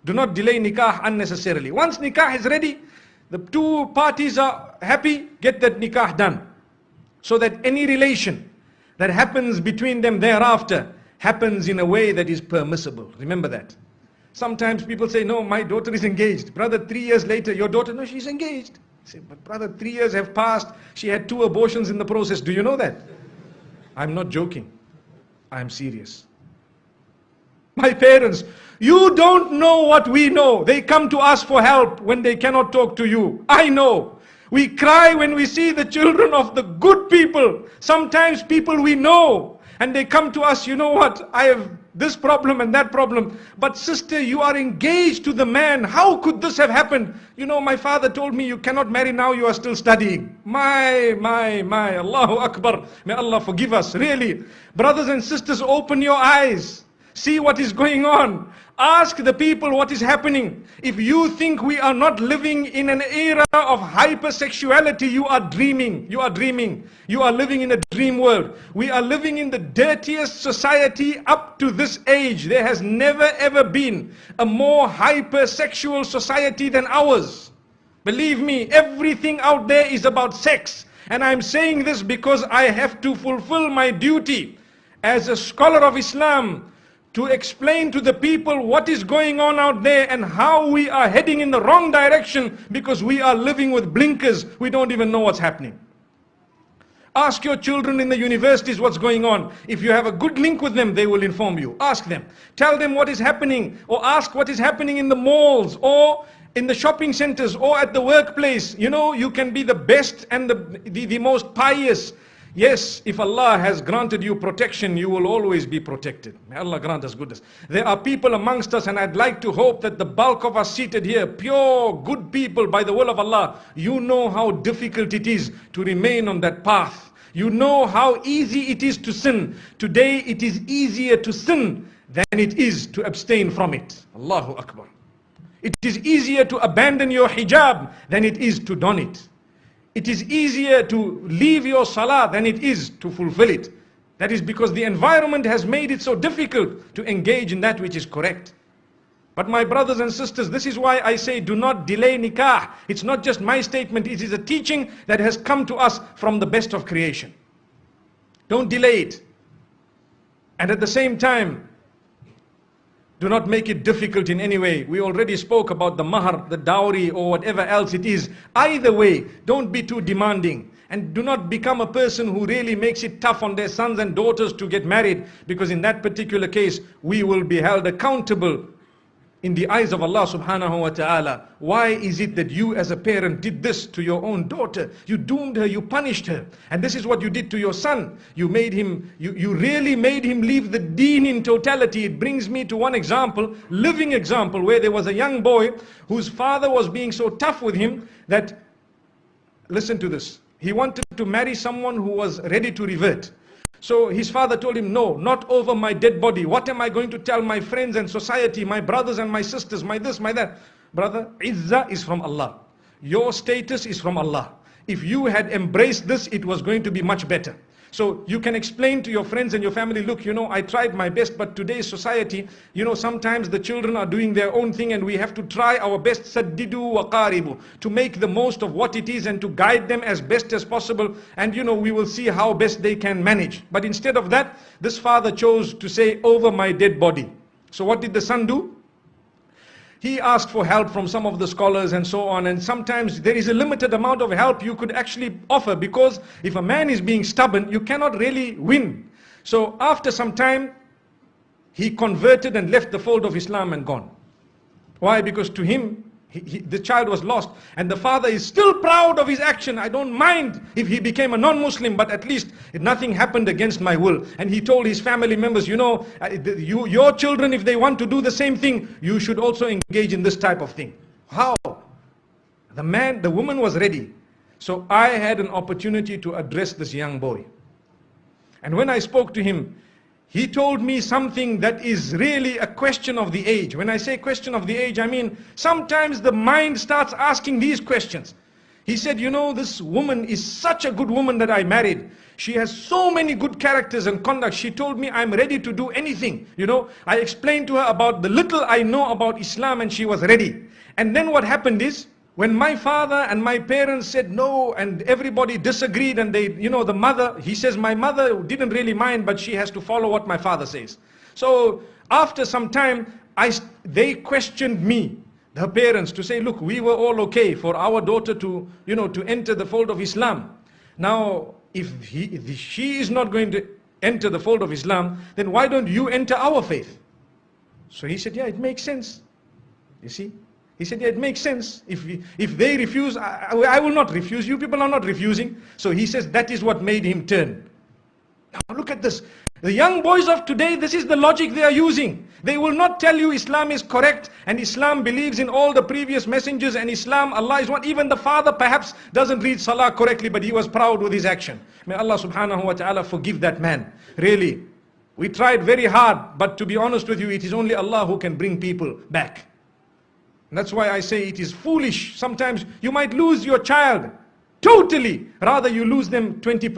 Do not delay nikah unnecessarily. Once nikah is ready, the two parties are happy, get that nikah done. So that any relation that happens between them thereafter happens in a way that is permissible. Remember that. Sometimes people say, no, my daughter is engaged. Brother, 3 years later, your daughter, no, she's engaged. I say, but brother, 3 years have passed. She had 2 abortions in the process. Do you know that? I'm not joking. I'm serious. My parents, you don't know what we know. They come to us for help when they cannot talk to you. I know. We cry when we see the children of the good people. Sometimes people we know. And they come to us, you know what, I have this problem and that problem. But sister, you are engaged to the man. How could this have happened? You know, my father told me you cannot marry now, you are still studying. My, Allahu Akbar. May Allah forgive us, really. Brothers and sisters, open your eyes. See what is going on. Ask the people what is happening. If you think we are not living in an era of hypersexuality, you are dreaming. You are dreaming. You are living in a dream world. We are living in the dirtiest society up to this age. There has never ever been a more hypersexual society than ours. Believe me, everything out there is about sex. And I'm saying this because I have to fulfill my duty as a scholar of Islam, to explain to the people what is going on out there and how we are heading in the wrong direction because we are living with blinkers. We don't even know what's happening. Ask your children in the universities what's going on. If you have a good link with them, they will inform you. Ask them. Tell them what is happening, or ask what is happening in the malls or in the shopping centers or at the workplace. You know, you can be the best and the most pious. Yes, if Allah has granted you protection, you will always be protected. May Allah grant us goodness. There are people amongst us, and I'd like to hope that the bulk of us seated here, pure, good people by the will of Allah, you know how difficult it is to remain on that path. You know how easy it is to sin. Today it is easier to sin than it is to abstain from it. Allahu Akbar. It is easier to abandon your hijab than it is to don it. It is easier to leave your salah than it is to fulfill it. That is because the environment has made it so difficult to engage in that which is correct. But my brothers and sisters, this is why I say do not delay nikah. It's not just my statement, it is a teaching that has come to us from the best of creation. Don't delay it. And at the same time, do not make it difficult in any way. We already spoke about the mahar, the dowry, or whatever else it is. Either way, don't be too demanding. And do not become a person who really makes it tough on their sons and daughters to get married. Because in that particular case, we will be held accountable in the eyes of Allah subhanahu wa ta'ala. Why is it that you as a parent did this to your own daughter? You doomed her, you punished her. And this is what you did to your son. You made him, you really made him leave the deen in totality. It brings me to one example, living example, where there was a young boy whose father was being so tough with him that, listen to this, he wanted to marry someone who was ready to revert. So his father told him, no, not over my dead body. What am I going to tell my friends and society, my brothers and my sisters, my this, my that? Brother, izzah is from Allah. Your status is from Allah. If you had embraced this, it was going to be much better. So you can explain to your friends and your family, look, you know, I tried my best, but today's society, you know, sometimes the children are doing their own thing and we have to try our best, saddidu wa qaribu, to make the most of what it is and to guide them as best as possible. And you know, we will see how best they can manage. But instead of that, this father chose to say, over my dead body. So what did the son do? He asked for help from some of the scholars and so on, and sometimes there is a limited amount of help you could actually offer, because if a man is being stubborn, you cannot really win. So after some time, he converted and left the fold of Islam and gone. Why? Because to him, the child was lost, and the father is still proud of his action. I don't mind if he became a non-Muslim, but at least nothing happened against my will. And he told his family members, you know, your children, if they want to do the same thing, you should also engage in this type of thing. How? The woman was ready. So I had an opportunity to address this young boy. And when I spoke to him, he told me something that is really a question of the age. When I say question of the age, I mean sometimes the mind starts asking these questions. He said, you know, this woman is such a good woman that I married. She has so many good characters and conduct. She told me I'm ready to do anything. You know, I explained to her about the little I know about Islam and she was ready. And then what happened is, when my father and my parents said no and everybody disagreed and they, you know, the mother, he says my mother didn't really mind, but she has to follow what my father says. So after some time, they questioned me, her parents, to say, look, we were all okay for our daughter to, you know, to enter the fold of Islam. Now, if she is not going to enter the fold of Islam, then why don't you enter our faith? So he said, yeah, it makes sense. You see? He said, yeah, it makes sense. If they refuse, I will not refuse. You people are not refusing. So he says that is what made him turn. Now look at this. The young boys of today, this is the logic they are using. They will not tell you Islam is correct and Islam believes in all the previous messengers and Islam, Allah is one. Even the father perhaps doesn't read Salah correctly, but he was proud with his action. May Allah subhanahu wa ta'ala forgive that man. Really. We tried very hard, but to be honest with you, it is only Allah who can bring people back. And that's why I say it is foolish. Sometimes you might lose your child totally. Rather you lose them 20%.